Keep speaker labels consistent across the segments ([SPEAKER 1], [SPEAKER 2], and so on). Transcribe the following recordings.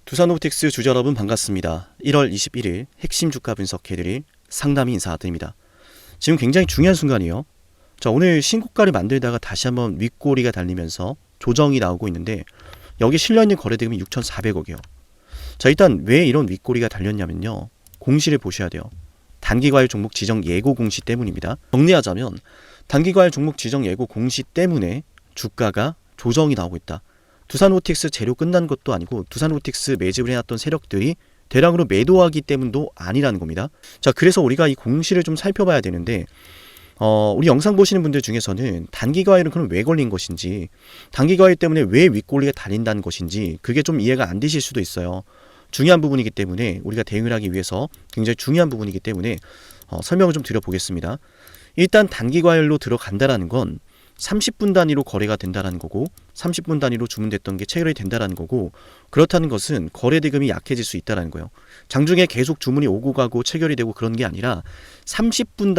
[SPEAKER 1] 두산로보틱스 주주 여러분 반갑습니다. 1월 21일 핵심 주가 분석해드릴 상담이 인사드립니다. 지금 굉장히 중요한 순간이에요. 자, 오늘 신고가를 만들다가 다시 한번 윗꼬리가 달리면서 조정이 나오고 있는데 여기 실려있는 거래대금이 6,400억이에요. 자, 일단 왜 이런 윗꼬리가 달렸냐면요. 공시를 보셔야 돼요. 단기과열 종목 지정 예고 공시 때문입니다. 정리하자면 단기과열 종목 지정 예고 공시 때문에 주가가 조정이 나오고 있다. 두산로보틱스 재료 끝난 것도 아니고 두산로보틱스 매집을 해놨던 세력들이 대량으로 매도하기 때문도 아니라는 겁니다. 자, 그래서 우리가 이 공시를 좀 살펴봐야 되는데 우리 영상 보시는 분들 중에서는 단기과열은 그럼 왜 걸린 것인지, 단기과열 때문에 왜 윗꼬리가 달린다는 것인지 그게 좀 이해가 안 되실 수도 있어요. 중요한 부분이기 때문에 우리가 대응을 하기 위해서 굉장히 중요한 부분이기 때문에 설명을 좀 드려보겠습니다. 일단 단기과열로 들어간다라는 건 30분 단위로 거래가 된다라는 거고 30분 단위로 주문됐던 게 체결이 된다라는 거고, 그렇다는 것은 거래 대금이 약해질 수 있다라는 거예요. 장중에 계속 주문이 오고 가고 체결이 되고 그런 게 아니라 30분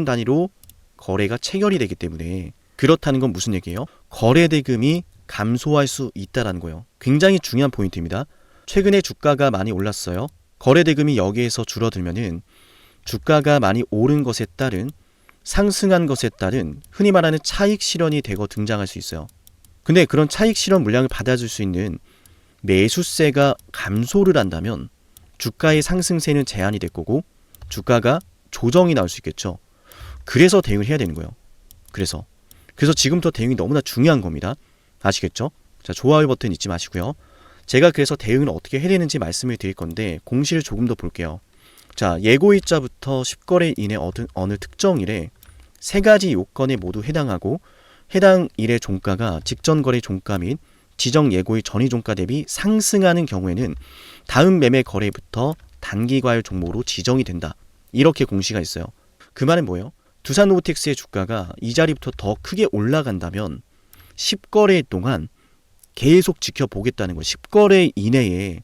[SPEAKER 1] 단위로 거래가 체결이 되기 때문에, 그렇다는 건 무슨 얘기예요? 거래 대금이 감소할 수 있다라는 거예요. 굉장히 중요한 포인트입니다. 최근에 주가가 많이 올랐어요. 거래 대금이 여기에서 줄어들면은 주가가 많이 오른 것에 따른, 상승한 것에 따른 흔히 말하는 차익 실현이 되고 등장할 수 있어요. 근데 그런 차익 실현 물량을 받아줄 수 있는 매수세가 감소를 한다면 주가의 상승세는 제한이 될 거고 주가가 조정이 나올 수 있겠죠. 그래서 대응을 해야 되는 거예요. 그래서 지금부터 대응이 너무나 중요한 겁니다. 아시겠죠? 자, 좋아요 버튼 잊지 마시고요. 제가 그래서 대응을 어떻게 해야 되는지 말씀을 드릴 건데 공시를 조금 더 볼게요. 자, 예고일자부터 10거래 이내 어느 특정일에 세 가지 요건에 모두 해당하고 해당 일의 종가가 직전 거래 종가 및 지정 예고일 전일 종가 대비 상승하는 경우에는 다음 매매 거래부터 단기과열 종목으로 지정이 된다. 이렇게 공시가 있어요. 그 말은 뭐예요? 두산로보틱스의 주가가 이 자리부터 더 크게 올라간다면 10거래 동안 계속 지켜보겠다는 거예요. 10거래 이내에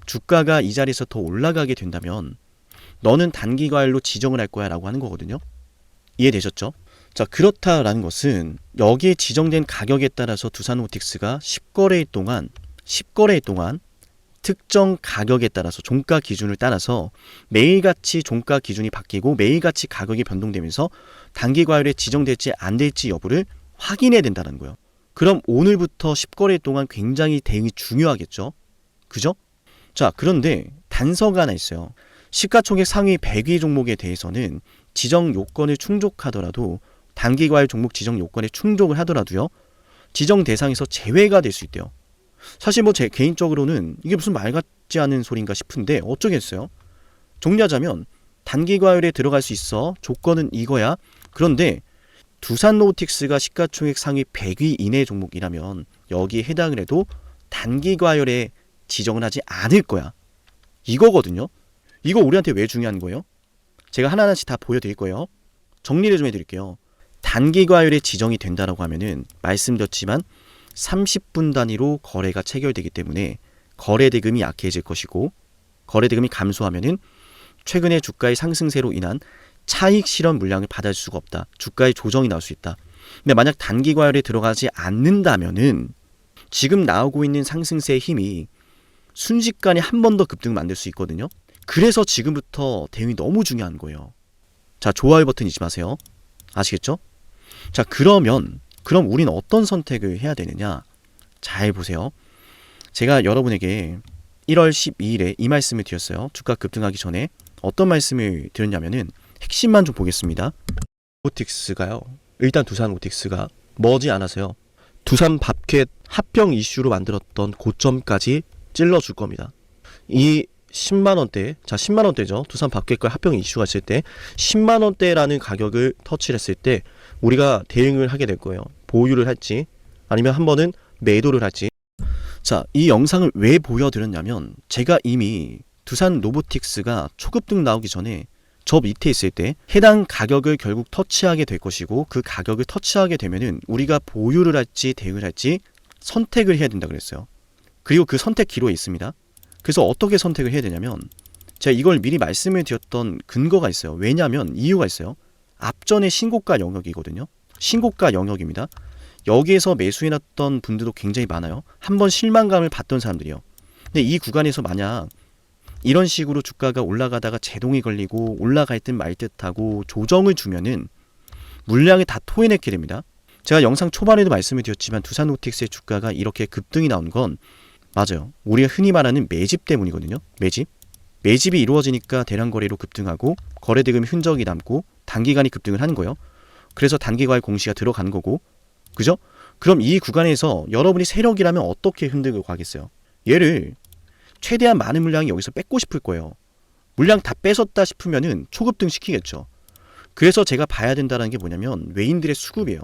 [SPEAKER 1] 주가가 이 자리에서 더 올라가게 된다면 너는 단기과열로 지정을 할 거야 라고 하는 거거든요. 이해되셨죠? 자, 그렇다라는 것은 여기에 지정된 가격에 따라서 두산로보틱스가 10거래일 동안 특정 가격에 따라서 종가 기준을 따라서 매일같이 종가 기준이 바뀌고 매일같이 가격이 변동되면서 단기과열에 지정될지 안 될지 여부를 확인해야 된다는 거예요. 그럼 오늘부터 10거래일 동안 굉장히 대응이 중요하겠죠? 그죠? 자, 그런데 단서가 하나 있어요. 시가총액 상위 100위 종목에 대해서는 지정 요건을 충족하더라도, 단기과열 종목 지정 요건에 충족을 하더라도요, 지정 대상에서 제외가 될 수 있대요. 사실 제 개인적으로는 이게 무슨 말 같지 않은 소린가 싶은데 어쩌겠어요. 정리하자면 단기과열에 들어갈 수 있어. 조건은 이거야. 그런데 두산로보틱스가 시가총액 상위 100위 이내 종목이라면 여기에 해당을 해도 단기과열에 지정을 하지 않을 거야. 이거거든요. 이거 우리한테 왜 중요한 거예요? 제가 하나하나씩 다 보여드릴 거예요. 정리를 좀 해드릴게요. 단기과열에 지정이 된다라고 하면은 말씀드렸지만 30분 단위로 거래가 체결되기 때문에 거래 대금이 약해질 것이고, 거래 대금이 감소하면은 최근에 주가의 상승세로 인한 차익 실현 물량을 받을 수가 없다. 주가의 조정이 나올 수 있다. 근데 만약 단기과열에 들어가지 않는다면은 지금 나오고 있는 상승세의 힘이 순식간에 한 번 더 급등을 만들 수 있거든요. 그래서 지금부터 대응이 너무 중요한 거예요. 자, 좋아요 버튼 잊지 마세요. 아시겠죠? 자, 그럼 우리는 어떤 선택을 해야 되느냐? 잘 보세요. 제가 여러분에게 1월 12일에 이 말씀을 드렸어요. 주가 급등하기 전에 어떤 말씀을 드렸냐면은 핵심만 좀 보겠습니다. 로보틱스가요. 일단 두산로보틱스가 머지않아서요. 두산 밥캣 합병 이슈로 만들었던 고점까지 찔러줄 겁니다. 이 10만원대, 자 10만원대죠. 두산 밥캣과 합병 이슈가 있을 때 10만원대라는 가격을 터치를 했을 때 우리가 대응을 하게 될 거예요. 보유를 할지 아니면 한 번은 매도를 할지. 자, 이 영상을 왜 보여드렸냐면 제가 이미 두산로보틱스가 초급등 나오기 전에 저 밑에 있을 때 해당 가격을 결국 터치하게 될 것이고, 그 가격을 터치하게 되면은 우리가 보유를 할지 대응을 할지 선택을 해야 된다 그랬어요. 그리고 그 선택 기로에 있습니다. 그래서 어떻게 선택을 해야 되냐면 제가 이걸 미리 말씀을 드렸던 근거가 있어요. 왜냐하면 이유가 있어요. 앞전에 신고가 영역이거든요. 신고가 영역입니다. 여기에서 매수해놨던 분들도 굉장히 많아요. 한번 실망감을 받던 사람들이요. 근데 이 구간에서 만약 이런 식으로 주가가 올라가다가 제동이 걸리고 올라갈 듯 말 듯하고 조정을 주면은 물량을 다 토해내게 됩니다. 제가 영상 초반에도 말씀을 드렸지만 두산노틱스의 주가가 이렇게 급등이 나온 건 맞아요. 우리가 흔히 말하는 매집 때문이거든요. 매집이 이루어지니까 대량 거래로 급등하고 거래대금 흔적이 남고 단기간에 급등을 하는 거예요. 그래서 단기과열 공시가 들어가는 거고, 그죠? 그럼 이 구간에서 여러분이 세력이라면 어떻게 흔들고 가겠어요? 얘를 최대한 많은 물량이 여기서 뺏고 싶을 거예요. 물량 다 뺏었다 싶으면은 초급등 시키겠죠. 그래서 제가 봐야 된다는 게 뭐냐면 외인들의 수급이에요.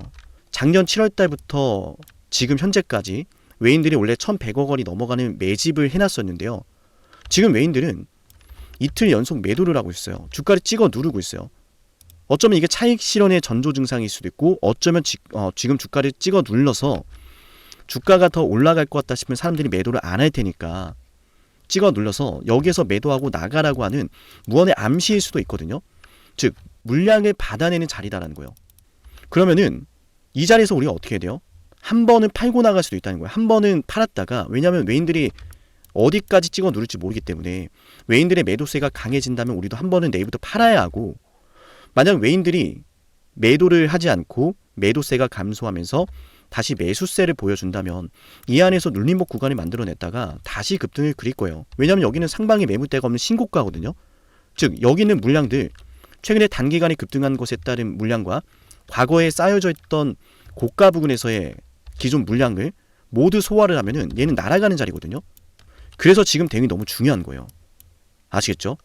[SPEAKER 1] 작년 7월 달부터 지금 현재까지 외인들이 원래 1,100억 원이 넘어가는 매집을 해놨었는데요. 지금 외인들은 이틀 연속 매도를 하고 있어요. 주가를 찍어 누르고 있어요. 어쩌면 이게 차익 실현의 전조 증상일 수도 있고, 어쩌면 지금 주가를 찍어 눌러서 주가가 더 올라갈 것 같다 싶으면 사람들이 매도를 안 할 테니까 찍어 눌러서 여기에서 매도하고 나가라고 하는 무언의 암시일 수도 있거든요. 즉 물량을 받아내는 자리다라는 거예요. 그러면은 이 자리에서 우리가 어떻게 해야 돼요? 한 번은 팔고 나갈 수도 있다는 거예요. 한 번은 팔았다가, 왜냐하면 외인들이 어디까지 찍어 누를지 모르기 때문에 외인들의 매도세가 강해진다면 우리도 한 번은 내일부터 팔아야 하고, 만약 외인들이 매도를 하지 않고 매도세가 감소하면서 다시 매수세를 보여준다면 이 안에서 눌림목 구간을 만들어냈다가 다시 급등을 그릴 거예요. 왜냐하면 여기는 상방에 매물대가 없는 신고가거든요. 즉 여기 있는 물량들, 최근에 단기간에 급등한 것에 따른 물량과 과거에 쌓여져 있던 고가 부근에서의 기존 물량을 모두 소화를 하면은 얘는 날아가는 자리거든요. 그래서 지금 대응이 너무 중요한 거예요. 아시겠죠?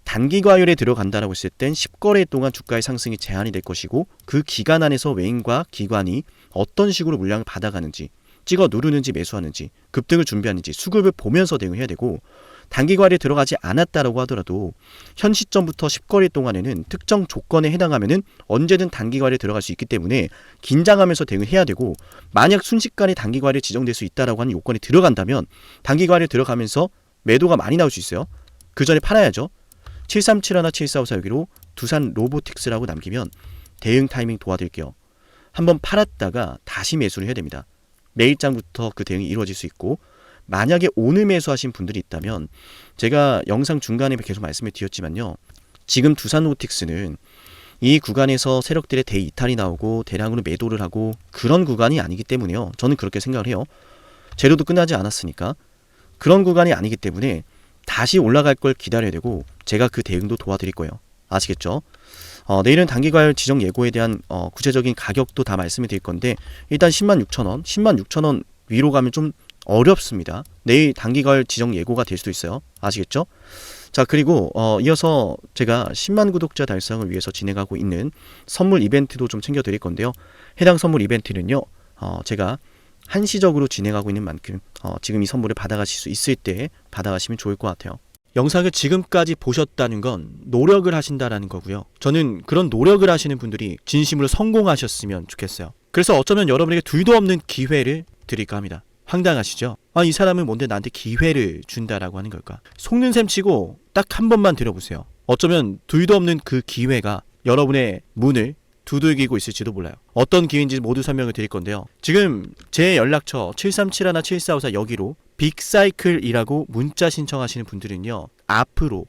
[SPEAKER 1] 단기 과열에 들어간다라고 했을 땐 10거래 동안 주가의 상승이 제한이 될 것이고, 그 기간 안에서 외인과 기관이 어떤 식으로 물량을 받아가는지, 찍어 누르는지 매수하는지, 급등을 준비하는지 수급을 보면서 대응을 해야 되고, 단기 과열에 들어가지 않았다라고 하더라도 현 시점부터 10거래 동안에는 특정 조건에 해당하면은 언제든 단기 과열에 들어갈 수 있기 때문에 긴장하면서 대응을 해야 되고, 만약 순식간에 단기 과열에 지정될 수 있다라고 하는 요건이 들어간다면 단기 과열에 들어가면서 매도가 많이 나올 수 있어요. 그 전에 팔아야죠. 7371, 7454 여기로 두산 로보틱스라고 남기면 대응 타이밍 도와드릴게요. 한번 팔았다가 다시 매수를 해야 됩니다. 내일장부터 그 대응이 이루어질 수 있고, 만약에 오늘 매수하신 분들이 있다면 제가 영상 중간에 계속 말씀을 드렸지만요. 지금 두산 로보틱스는 이 구간에서 세력들의 대이탈이 나오고 대량으로 매도를 하고 그런 구간이 아니기 때문에요. 저는 그렇게 생각을 해요. 재료도 끝나지 않았으니까. 그런 구간이 아니기 때문에 다시 올라갈 걸 기다려야 되고, 제가 그 대응도 도와드릴 거예요. 아시겠죠? 내일은 단기과열 지정 예고에 대한 구체적인 가격도 다 말씀을 드릴 건데, 일단 106,000원, 106,000원 위로 가면 좀 어렵습니다. 내일 단기과열 지정 예고가 될 수도 있어요. 아시겠죠? 자, 그리고 이어서 제가 10만 구독자 달성을 위해서 진행하고 있는 선물 이벤트도 좀 챙겨드릴 건데요. 해당 선물 이벤트는요, 제가 한시적으로 진행하고 있는 만큼 지금 이 선물을 받아가실 수 있을 때 받아가시면 좋을 것 같아요. 영상을 지금까지 보셨다는 건 노력을 하신다라는 거고요. 저는 그런 노력을 하시는 분들이 진심으로 성공하셨으면 좋겠어요. 그래서 어쩌면 여러분에게 둘도 없는 기회를 드릴까 합니다. 황당하시죠? 이 사람은 뭔데 나한테 기회를 준다라고 하는 걸까? 속는 셈 치고 딱 한 번만 들어보세요. 어쩌면 둘도 없는 그 기회가 여러분의 문을 두들기고 있을지도 몰라요. 어떤 기회인지 모두 설명을 드릴 건데요. 지금 제 연락처 7371, 7454 여기로 빅사이클이라고 문자 신청하시는 분들은요, 앞으로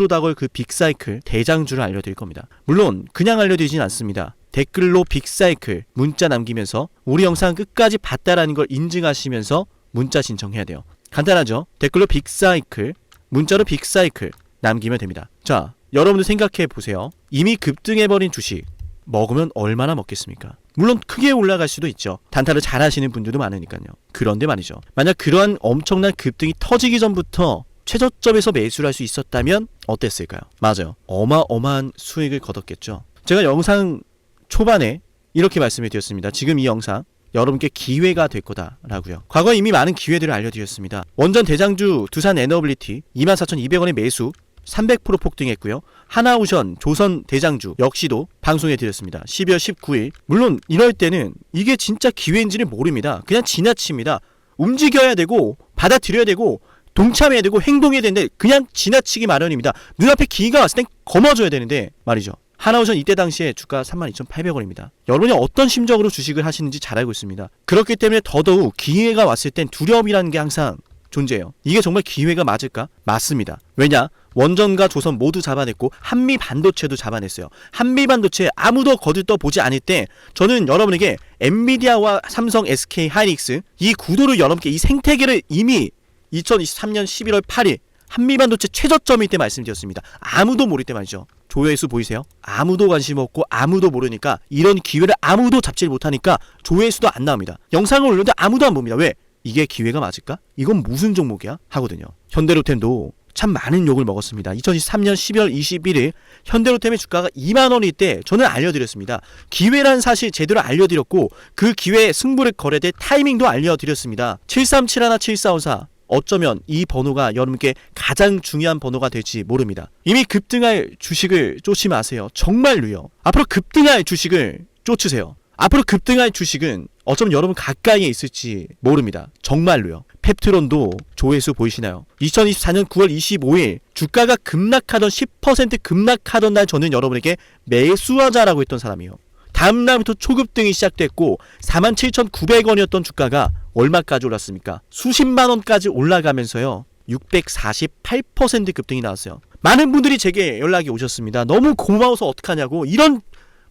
[SPEAKER 1] 다가올 그 빅사이클 대장주를 알려드릴 겁니다. 물론 그냥 알려드리진 않습니다. 댓글로 빅사이클 문자 남기면서 우리 영상 끝까지 봤다라는 걸 인증하시면서 문자 신청해야 돼요. 간단하죠? 댓글로 빅사이클, 문자로 빅사이클 남기면 됩니다. 자, 여러분들 생각해 보세요. 이미 급등해버린 주식 먹으면 얼마나 먹겠습니까? 물론 크게 올라갈 수도 있죠. 단타를 잘 하시는 분들도 많으니까요. 그런데 말이죠, 만약 그러한 엄청난 급등이 터지기 전부터 최저점에서 매수를 할 수 있었다면 어땠을까요? 맞아요. 어마어마한 수익을 거뒀겠죠. 제가 영상 초반에 이렇게 말씀을 드렸습니다. 지금 이 영상 여러분께 기회가 될 거다라고요. 과거에 이미 많은 기회들을 알려드렸습니다. 원전 대장주 두산 에너빌리티 24,200원의 매수 300% 폭등했고요. 하나오션 조선 대장주 역시도 방송해 드렸습니다. 12월 19일. 물론 이럴 때는 이게 진짜 기회인지를 모릅니다. 그냥 지나칩니다. 움직여야 되고 받아들여야 되고 동참해야 되고 행동해야 되는데 그냥 지나치기 마련입니다. 눈앞에 기회가 왔을 땐 거머줘야 되는데 말이죠. 하나오션 이때 당시에 주가 32,800원입니다. 여러분이 어떤 심정으로 주식을 하시는지 잘 알고 있습니다. 그렇기 때문에 더더욱 기회가 왔을 땐 두려움이라는 게 항상 존재해요. 이게 정말 기회가 맞을까? 맞습니다. 왜냐? 원전과 조선 모두 잡아냈고 한미 반도체도 잡아냈어요. 한미 반도체 아무도 거들떠 보지 않을 때 저는 여러분에게 엔비디아와 삼성, SK 하이닉스 이 구도를 여러분께 이 생태계를 이미 2023년 11월 8일 한미 반도체 최저점일 때 말씀드렸습니다. 아무도 모를 때 말이죠. 조회수 보이세요? 아무도 관심 없고 아무도 모르니까 이런 기회를 아무도 잡지 못하니까 조회수도 안 나옵니다. 영상을 올렸는데 아무도 안 봅니다. 왜? 이게 기회가 맞을까? 이건 무슨 종목이야? 하거든요. 현대로템도 참 많은 욕을 먹었습니다. 2023년 12월 21일 현대로템의 주가가 2만원일 때 저는 알려드렸습니다. 기회란 사실 제대로 알려드렸고 그 기회에 승부를 걸어야 될 타이밍도 알려드렸습니다. 7371, 7454 어쩌면 이 번호가 여러분께 가장 중요한 번호가 될지 모릅니다. 이미 급등할 주식을 쫓지 마세요. 정말로요. 앞으로 급등할 주식을 쫓으세요. 앞으로 급등할 주식은 어쩌면 여러분 가까이에 있을지 모릅니다. 정말로요. 펩트론도 조회수 보이시나요? 2024년 9월 25일 주가가 급락하던 10% 급락하던 날 저는 여러분에게 매수하자라고 했던 사람이에요. 다음 날부터 초급등이 시작됐고 47,900원이었던 주가가 얼마까지 올랐습니까? 수십만 원까지 올라가면서요. 648% 급등이 나왔어요. 많은 분들이 제게 연락이 오셨습니다. 너무 고마워서 어떡하냐고. 이런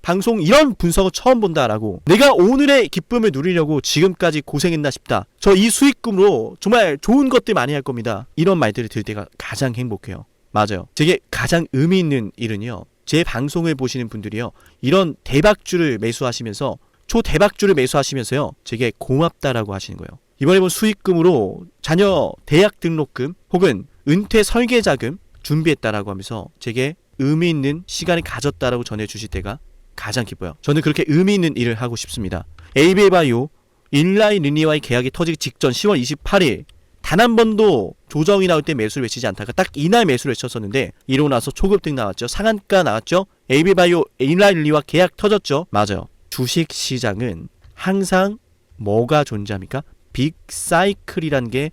[SPEAKER 1] 방송 이런 분석을 처음 본다라고. 내가 오늘의 기쁨을 누리려고 지금까지 고생했나 싶다. 저 이 수익금으로 정말 좋은 것들 많이 할 겁니다. 이런 말들을 들을 때가 가장 행복해요. 맞아요. 제게 가장 의미 있는 일은요. 제 방송을 보시는 분들이요. 이런 대박주를 매수하시면서 초대박주를 매수하시면서요. 제게 고맙다라고 하시는 거예요. 이번에 본 수익금으로 자녀 대학 등록금 혹은 은퇴 설계자금 준비했다라고 하면서 제게 의미 있는 시간을 가졌다라고 전해주실 때가 가장 기뻐요. 저는 그렇게 의미 있는 일을 하고 싶습니다. 에이비바이오 일라이 르니와의 계약이 터지기 직전 10월 28일 단 한 번도 조정이 나올 때 매수를 외치지 않다가 딱 이날 매수를 외쳤었는데 이러고 나서 초급등 나왔죠. 상한가 나왔죠. 에이비바이오 일라이 르니와 계약 터졌죠. 맞아요. 주식시장은 항상 뭐가 존재합니까? 빅사이클이란 게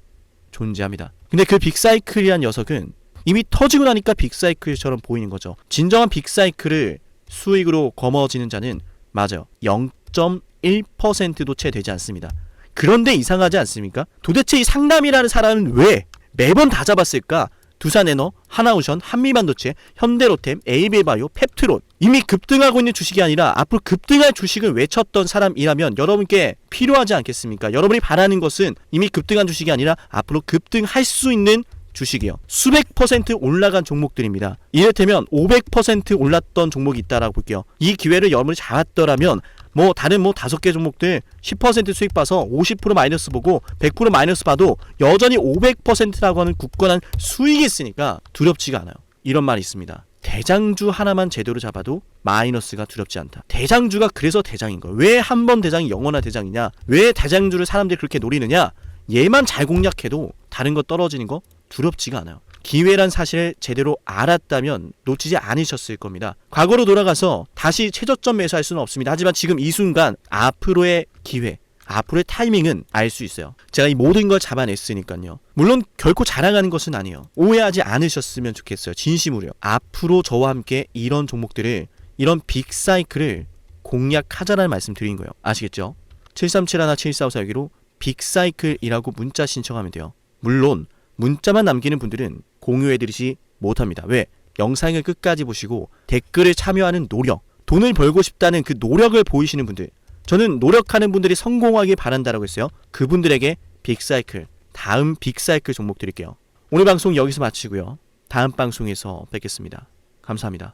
[SPEAKER 1] 존재합니다. 근데 그 빅사이클이란 녀석은 이미 터지고 나니까 빅사이클처럼 보이는 거죠. 진정한 빅사이클을 수익으로 거머쥐는 자는 맞아요. 0.1%도 채 되지 않습니다. 그런데 이상하지 않습니까? 도대체 이 상남이라는 사람은 왜 매번 다 잡았을까? 두산에너, 하나오션, 한미반도체, 현대로템, 에이비바이오, 펩트론 이미 급등하고 있는 주식이 아니라 앞으로 급등할 주식을 외쳤던 사람이라면 여러분께 필요하지 않겠습니까? 여러분이 바라는 것은 이미 급등한 주식이 아니라 앞으로 급등할 수 있는 주식이요. 수백 퍼센트 올라간 종목들입니다. 이를테면 500% 올랐던 종목이 있다라고 볼게요. 이 기회를 여러분이 잡았더라면 다른 5개 종목들 10% 수익 봐서 50% 마이너스 보고 100% 마이너스 봐도 여전히 500%라고 하는 굳건한 수익이 있으니까 두렵지가 않아요. 이런 말이 있습니다. 대장주 하나만 제대로 잡아도 마이너스가 두렵지 않다. 대장주가 그래서 대장인 거예요. 왜 한 번 대장이 영원한 대장이냐? 왜 대장주를 사람들이 그렇게 노리느냐? 얘만 잘 공략해도 다른 거 떨어지는 거 두렵지가 않아요. 기회란 사실을 제대로 알았다면 놓치지 않으셨을 겁니다. 과거로 돌아가서 다시 최저점 매수할 수는 없습니다. 하지만 지금 이 순간 앞으로의 기회, 앞으로의 타이밍은 알 수 있어요. 제가 이 모든 걸 잡아냈으니까요. 물론 결코 자랑하는 것은 아니에요. 오해하지 않으셨으면 좋겠어요. 진심으로요. 앞으로 저와 함께 이런 종목들을, 이런 빅사이클을 공략하자라는 말씀 드린 거예요. 아시겠죠? 7371, 7454 여기로 빅사이클이라고 문자 신청하면 돼요. 물론 문자만 남기는 분들은 공유해드리지 못합니다. 왜? 영상을 끝까지 보시고 댓글에 참여하는 노력, 돈을 벌고 싶다는 그 노력을 보이시는 분들, 저는 노력하는 분들이 성공하길 바란다라고 했어요. 그분들에게 빅사이클, 다음 빅사이클 종목 드릴게요. 오늘 방송 여기서 마치고요. 다음 방송에서 뵙겠습니다. 감사합니다.